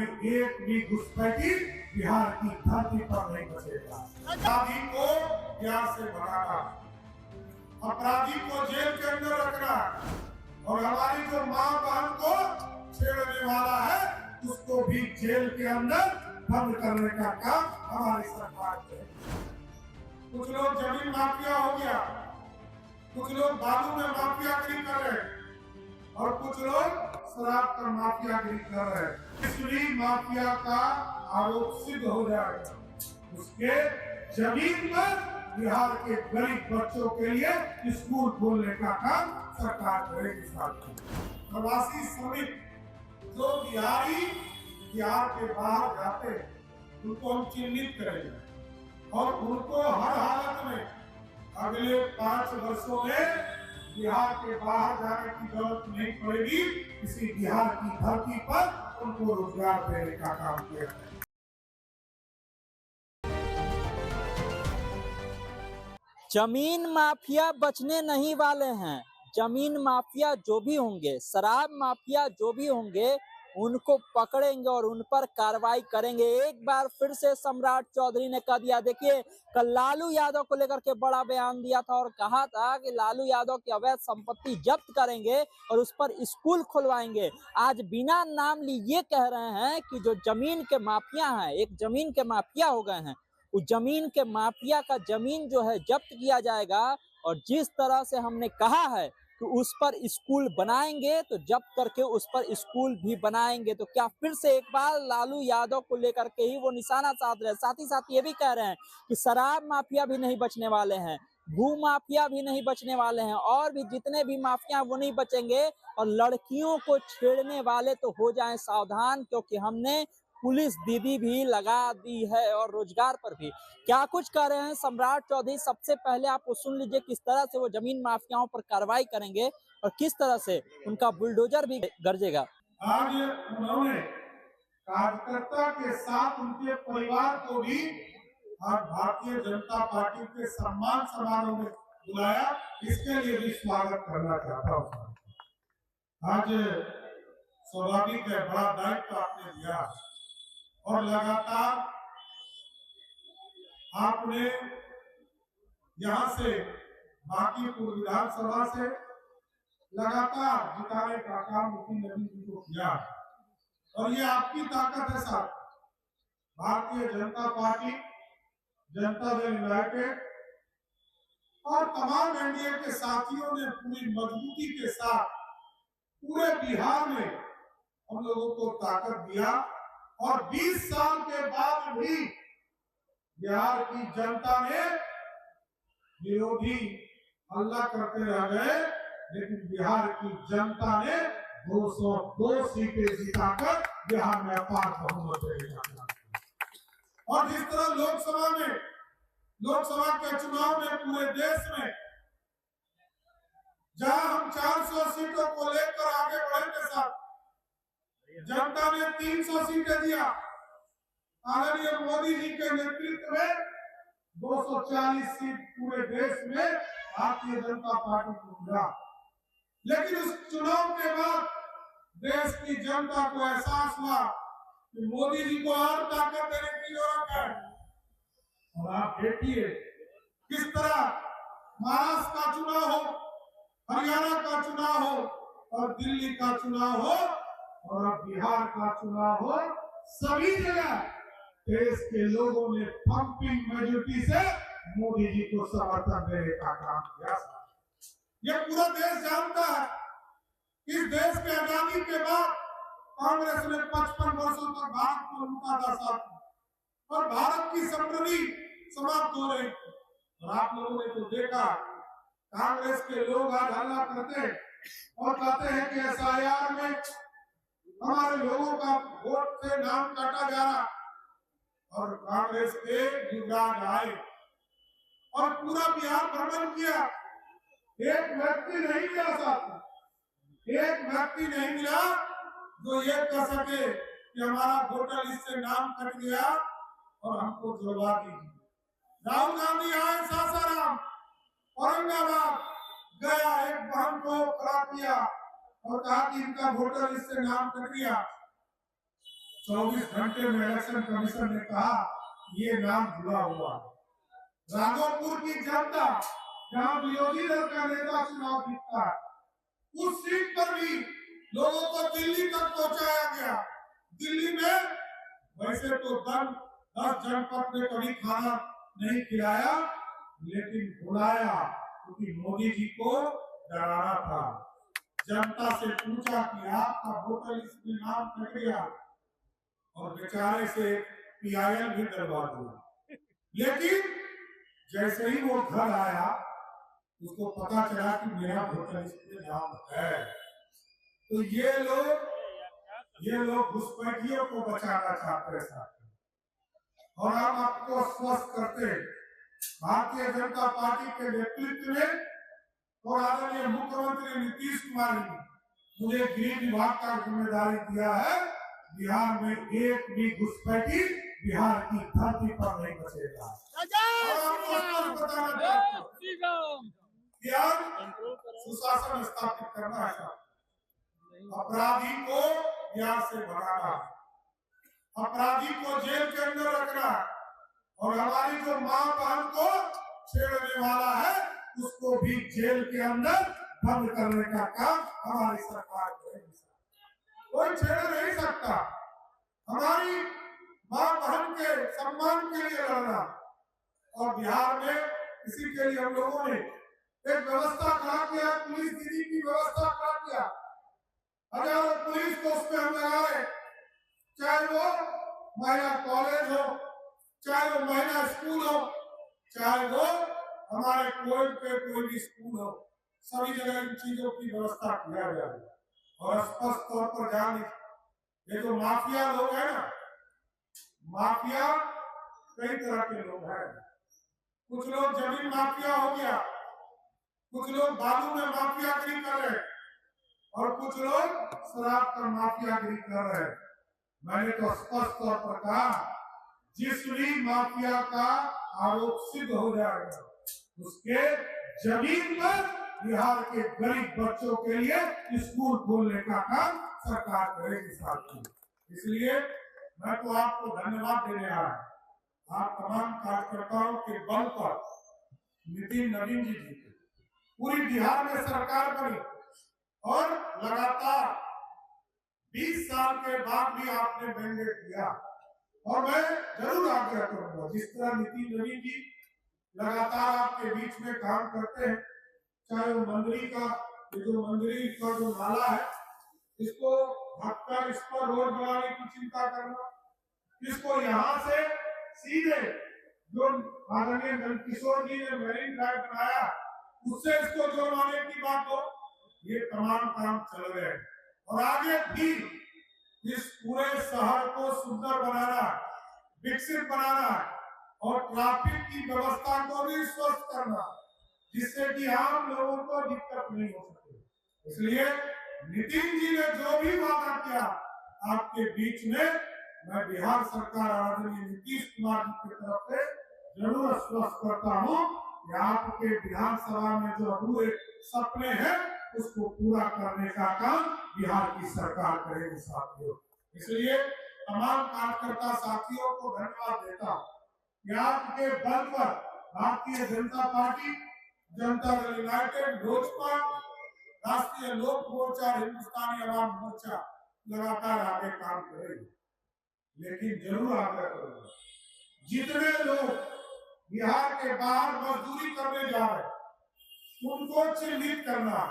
में एक भी घुसपैठी बिहार की धरती पर नहीं बचेगा। अपराधी को प्यार से भगाना, अपराधी को जेल के अंदर रखना और हमारी जो माँ बहन को छेड़ने वाला है उसको भी जेल के अंदर बंद करने का काम हमारी सरकार है। कुछ लोग जमीन माफिया हो गया, कुछ लोग बालू में माफियागिरी कर रहे हैं और कुछ लोग शराब का माफियागिरी कर रहे हैं। इसलिए माफिया का आरोप सिद्ध हो जाएगा, उसके जमीन पर बिहार के गरीब बच्चों के लिए स्कूल खोलने का काम सरकार करेगी। प्रवासी श्रमिक जो बिहारी बिहार के बाहर जाते हैं उनको हम चिन्हित करेंगे और उनको हर हालत में अगले 5 वर्षों में बिहार के बाहर जाने की जरूरत नहीं पड़ेगी। इसी बिहार की धरती पर उनको रोजगार देने का काम किया है। जमीन माफिया बचने नहीं वाले हैं। जमीन माफिया जो भी होंगे, शराब माफिया जो भी होंगे, उनको पकड़ेंगे और उन पर कार्रवाई करेंगे। एक बार फिर से सम्राट चौधरी ने कह दिया। देखिए, कल लालू यादव को लेकर के बड़ा बयान दिया था और कहा था कि लालू यादव की अवैध संपत्ति जब्त करेंगे और उस पर स्कूल खुलवाएंगे। आज बिना नाम लिए ये कह रहे हैं कि जो जमीन के माफिया हैं, एक जमीन के माफिया हो गए हैं, उस जमीन के माफिया का जमीन जो है जब्त किया जाएगा और जिस तरह से हमने कहा है कि उस पर स्कूल बनाएंगे तो जब्त करके उस पर स्कूल भी बनाएंगे। तो क्या फिर से एक बार लालू यादव को लेकर के ही वो निशाना साध रहे हैं। साथ ही साथ ये भी कह रहे हैं कि शराब माफिया भी नहीं बचने वाले हैं, भू माफिया भी नहीं बचने वाले हैं और भी जितने भी माफिया वो नहीं बचेंगे। और लड़कियों को छेड़ने वाले तो हो जाएं सावधान, क्योंकि हमने पुलिस दीदी भी लगा दी है और रोजगार पर भी। क्या कुछ कह रहे हैं सम्राट चौधरी, सबसे पहले आप वो सुन लीजिए किस तरह से वो जमीन माफियाओं पर कार्रवाई करेंगे और किस तरह से उनका बुलडोजर भी गरजेगा। आज उन्होंने कार्यकर्ता के साथ उनके परिवार को भी आज भारतीय जनता पार्टी के सम्मान समारोह में बुलाया, इसके लिए भी स्वागत करना चाहता हूँ। आज स्वाभाविक है, बड़ा दायित्व आपने दिया और लगातार आपने यहाँ से बांकीपुर विधानसभा से लगातार जिताने का काम मुख्य नवीन जी को किया और ये आपकी ताकत है साहब। भारतीय जनता पार्टी, जनता दल यूनाइटेड और तमाम एनडीए के साथियों ने पूरी मजबूती के साथ पूरे बिहार में हम लोगों को ताकत दिया और 20 साल के बाद भी बिहार की जनता ने विरोधी हल्ला करते रह गए, लेकिन बिहार की जनता ने 202 सीटें जिताकर बिहार में अपार बहुमत देगा। और जिस तरह लोकसभा के चुनाव में पूरे देश में जहां हम 400 सीटों को लेकर आगे बढ़े के साथ जनता ने 300 सीटें दिया। आदरणीय मोदी जी के नेतृत्व में 240 सीट पूरे देश में भारतीय जनता पार्टी को मिला। लेकिन उस चुनाव के बाद देश की जनता को एहसास हुआ कि मोदी जी को और ताकत देने की जरूरत है। और आप देखिए किस तरह महाराष्ट्र का चुनाव हो, हरियाणा का चुनाव हो और दिल्ली का चुनाव हो और अब बिहार का चुनाव हो, सभी जगह देश के लोगों ने पंपिंग मेजोरिटी से मोदी जी को समर्थन देने का काम किया। ये पूरा देश जानता है कि इस देश के आजादी के बाद कांग्रेस ने 55 वर्षों तक भारत को लूटा था साथ और भारत की समृद्धि समाप्त हो रही। और आप लोगों ने तो देखा, कांग्रेस के लोग आज हल्ला करते हैं और कहते हैं कि एसआईआर में हमारे लोगों का वोट से नाम काटा जा रहा और कांग्रेस के युवराज आए और पूरा बिहार भ्रमण किया। एक व्यक्ति नहीं मिला साथ, एक व्यक्ति नहीं मिला जो ये कह सके कि हमारा वोटर लिस्ट से नाम कट गया और हमको जुड़वा दीजिए। राहुल गांधी आए सासाराम, औरंगाबाद गया, एक बहन को खड़ा किया और कहा कि इनका वोटर लिस्ट से नाम कट गया। 24 घंटे में इलेक्शन कमीशन ने कहा ये नाम जुड़ा हुआ। राघोपुर की जनता जहां विरोधी दल का नेता चुनाव जीतता है, उस सीट पर भी लोगों को दिल्ली तक पहुंचाया गया। दिल्ली में वैसे तो 10 जनपद में कभी खाना नहीं खिलाया, लेकिन बुलाया, क्योंकि मोदी जी को डराना था। जनता से पूछा कि आपका वोटर लिस्ट में नाम कट गया, और बेचारे से पीआईएल भी डरवा दिया। लेकिन जैसे ही वो घर आया, उसको पता चला कि मेरा वोटर लिस्ट में नाम है। तो ये लोग घुसपैठियों को बचाना चाहते हैं। और हम आपको स्वस्थ करते भारतीय जनता पार्टी के नेतृत्व में और आदरणीय मुख्यमंत्री नीतीश कुमार ने मुझे गृह विभाग का जिम्मेदारी दिया है। बिहार में एक भी घुसपैठी बिहार की धरती पर नहीं बचेगा। और आपको बताना चाहता हूं, बिहार सुशासन स्थापित करना है, अपराधी को बिहार से भगाना, अपराधी को जेल के अंदर रखना, और हमारी जो मां बहन को छेड़ने वाला है उसको भी जेल के अंदर बंद करने का काम हमारी सरकार करेगी। कोई छेड़ नहीं सकता। हमारी मां बहन के सम्मान के लिए लड़ना, और बिहार में इसी के लिए हम लोगों ने एक व्यवस्था खड़ा किया, पुलिस दीदी की व्यवस्था खड़ा किया। हजारों पुलिस को उसमें हम लगा रहे, चाहे वो महिला कॉलेज हो, चाहे वो महिला स्कूल हो, चाहे वो हमारे कोई भी स्कूल हो, सभी जगह इन चीजों की व्यवस्था किया गया है। और स्पष्ट तौर पर ध्यान दीजिए, ये जो माफिया लोग हैं ना, माफिया कई तरह के लोग हैं। कुछ लोग जमीन माफिया हो गया, कुछ लोग बालू में माफियागिरी कर रहे हैं, और कुछ लोग शराब का माफियागिरी कर रहे हैं। मैंने तो स्पष्ट तौर पर कहा, जिस भी माफिया का आरोप सिद्ध हो जाएगा, उसके जमीन पर बिहार के गरीब बच्चों के लिए स्कूल खोलने का काम सरकार करेगी साथी। इसलिए मैं तो आपको धन्यवाद देने आया हूं। आप तमाम कार्यकर्ताओं के बल पर नितिन नवीन जी पूरी बिहार में सरकार बनी, और लगातार 20 साल के बाद भी आपने मैंडेट दिया। और मैं जरूर आग्रह करूंगा, जिस तरह नितिन नवीन जी लगातार आपके बीच में काम करते हैं, चाहे वो मंदिरी का जो नाला है, इसको ढककर इस पर रोड बनाने की चिंता करना, इसको यहाँ से सीधे जो आदरणीय नंदकिशोर जी ने मेरीन ड्राइव बनाया, उससे इसको जोड़वाने की बात हो, ये तमाम काम चल रहे हैं। और आगे भी इस पूरे शहर को सुंदर बनाना, विकसित बनाना, और ट्रैफिक की व्यवस्था को भी स्वस्थ करना, जिससे कि आम लोगों को दिक्कत नहीं हो सके। इसलिए नितिन जी ने जो भी वादा किया आपके बीच में, मैं बिहार सरकार आदरणीय नीतीश कुमार जी की तरफ से जरूर आश्वस्त करता हूँ कि आपके विधानसभा में जो अधूरे सपने हैं उसको पूरा करने का काम बिहार की सरकार करेगी साथियों। इसलिए तमाम कार्यकर्ता साथियों को धन्यवाद देता हूँ कि आपके बल पर भारतीय जनता पार्टी, जनता दल यूनाइटेड, लोजपा, राष्ट्रीय लोक मोर्चा, हिंदुस्तानी अवाम मोर्चा लगातार आगे काम करेगी। लेकिन जरूर आग्रह करूंगा, जितने लोग बिहार के बाहर मजदूरी करने जा रहे हैं उनको चिन्हित करना,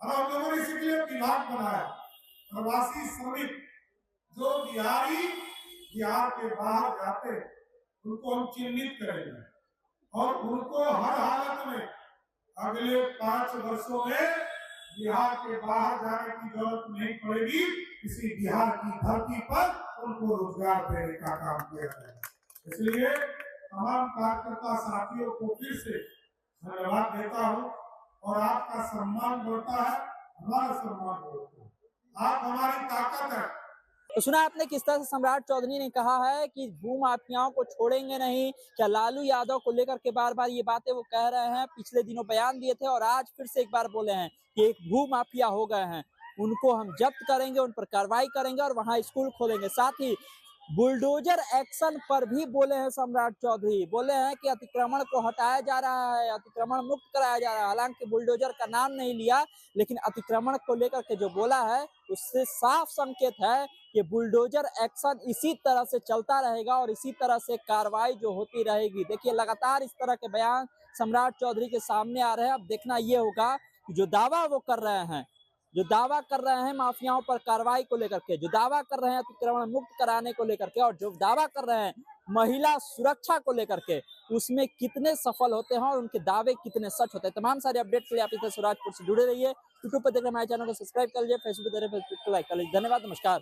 और हम लोगों ने इसलिए विभाग बनाया। प्रवासी श्रमिक जो बिहार के बाहर जाते उनको हम चिन्हित करेंगे, और उनको हर हालत में अगले 5 वर्षों में बिहार के बाहर जाने की जरूरत नहीं पड़ेगी। इसी बिहार की धरती पर उनको रोजगार देने का काम किया जाएगा। इसलिए तमाम कार्यकर्ता साथियों को फिर से धन्यवाद देता हूँ, और आपका सम्मान बढ़ता है, हमारा सम्मान बढ़ता है। आप हमारी ताकत है। तो सुना आपने किस तरह से सम्राट चौधरी ने कहा है कि भू माफियाओं को छोड़ेंगे नहीं। क्या लालू यादव को लेकर के बार बार ये बातें वो कह रहे हैं, पिछले दिनों बयान दिए थे और आज फिर से एक बार बोले हैं कि एक भू माफिया हो गए हैं। उनको हम जब्त करेंगे, उन पर कार्रवाई करेंगे और वहां स्कूल खोलेंगे। साथ ही बुलडोजर एक्शन पर भी बोले हैं सम्राट चौधरी, बोले हैं कि अतिक्रमण को हटाया जा रहा है, अतिक्रमण मुक्त कराया जा रहा है। हालांकि बुलडोजर का नाम नहीं लिया, लेकिन अतिक्रमण को लेकर के जो बोला है उससे साफ संकेत है कि बुलडोजर एक्शन इसी तरह से चलता रहेगा और इसी तरह से कार्रवाई जो होती रहेगी। देखिए लगातार इस तरह के बयान सम्राट चौधरी के सामने आ रहे हैं। अब देखना ये होगा कि जो दावा वो कर रहे हैं, जो दावा कर रहे हैं माफियाओं पर कार्रवाई को लेकर के, जो दावा कर रहे हैं अतिक्रमण मुक्त कराने को लेकर के, और जो दावा कर रहे हैं महिला सुरक्षा को लेकर के, उसमें कितने सफल होते हैं और उनके दावे कितने सच होते हैं। तमाम सारे अपडेट के लिए आप इधर स्वराजपुर से जुड़े रहिए। यूट्यूब पर देख रहे हमारे चैनल को सब्सक्राइब कर लीजिए, फेसबुक पर देख रहे फेसबुक को लाइक कर लीजिए। धन्यवाद, नमस्कार।